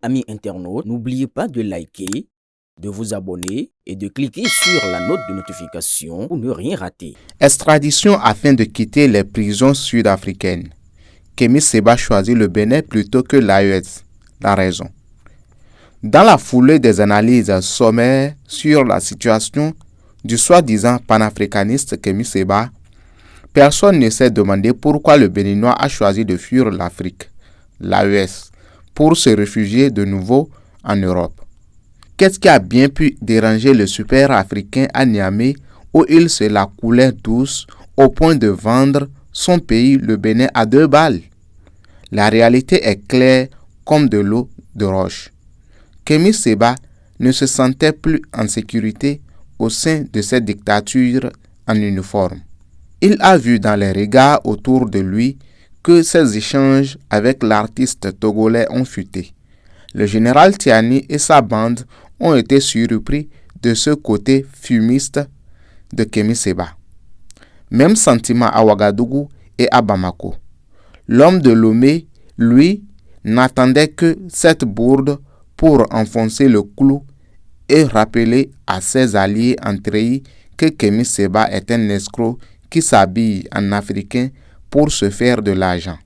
Amis internautes, n'oubliez pas de liker, de vous abonner et de cliquer sur la note de notification pour ne rien rater. Extradition afin de quitter les prisons sud-africaines. Kémy Séba choisit le Bénin plutôt que l'AES. La raison. Dans la foulée des analyses sommaires sur la situation du soi-disant panafricaniste Kémy Séba, personne ne s'est demandé pourquoi le Béninois a choisi de fuir l'Afrique, l'AES, pour se réfugier de nouveau en Europe. Qu'est-ce qui a bien pu déranger le super africain à Niamey où il se la coulait douce au point de vendre son pays, le Bénin, à 2 balles? La réalité est claire comme de l'eau de roche. Kémy Séba ne se sentait plus en sécurité au sein de cette dictature en uniforme. Il a vu dans les regards autour de lui que ses échanges avec l'artiste togolais ont fuité. Le général Tiani et sa bande ont été surpris de ce côté fumiste de Kémy Séba. Même sentiment à Ouagadougou et à Bamako. L'homme de Lomé, lui, n'attendait que cette bourde pour enfoncer le clou et rappeler à ses alliés en treillis que Kémy Séba est un escroc qui s'habille en africain pour se faire de l'argent.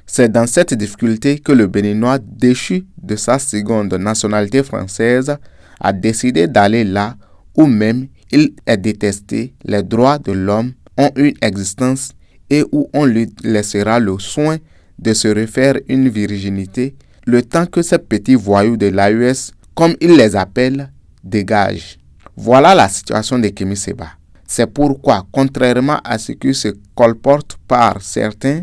C'est dans cette difficulté que le Béninois, déchu de sa seconde nationalité française, a décidé d'aller là où même il est détesté, les droits de l'homme ont une existence et où on lui laissera le soin de se refaire une virginité, le temps que ces petits voyous de l'AES, comme il les appelle, dégagent. Voilà la situation de Kémy Séba. C'est pourquoi, contrairement à ce qui se colporte par certains,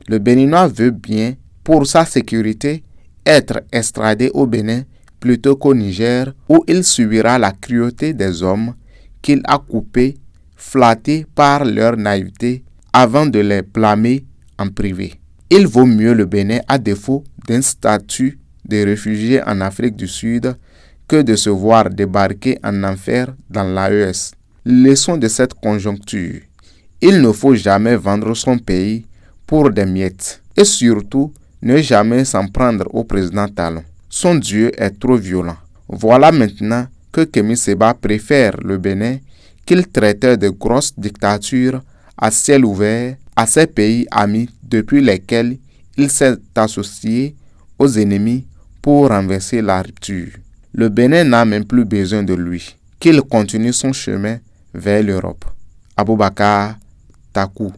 le Béninois veut bien, pour sa sécurité, être extradé au Bénin plutôt qu'au Niger, où il subira la cruauté des hommes qu'il a coupés, flattés par leur naïveté, avant de les blâmer en privé. Il vaut mieux le Bénin à défaut d'un statut de réfugié en Afrique du Sud que de se voir débarquer en enfer dans l'AES. Leçon de cette conjoncture, il ne faut jamais vendre son pays pour des miettes et surtout ne jamais s'en prendre au président Talon. Son Dieu est trop violent. Voilà maintenant que Kémy Séba préfère le Bénin qu'il traitait de grosse dictature à ciel ouvert à ses pays amis depuis lesquels il s'est associé aux ennemis pour renverser la rupture. Le Bénin n'a même plus besoin de lui, qu'il continue son chemin vers l'Europe. Aboubakar Takou.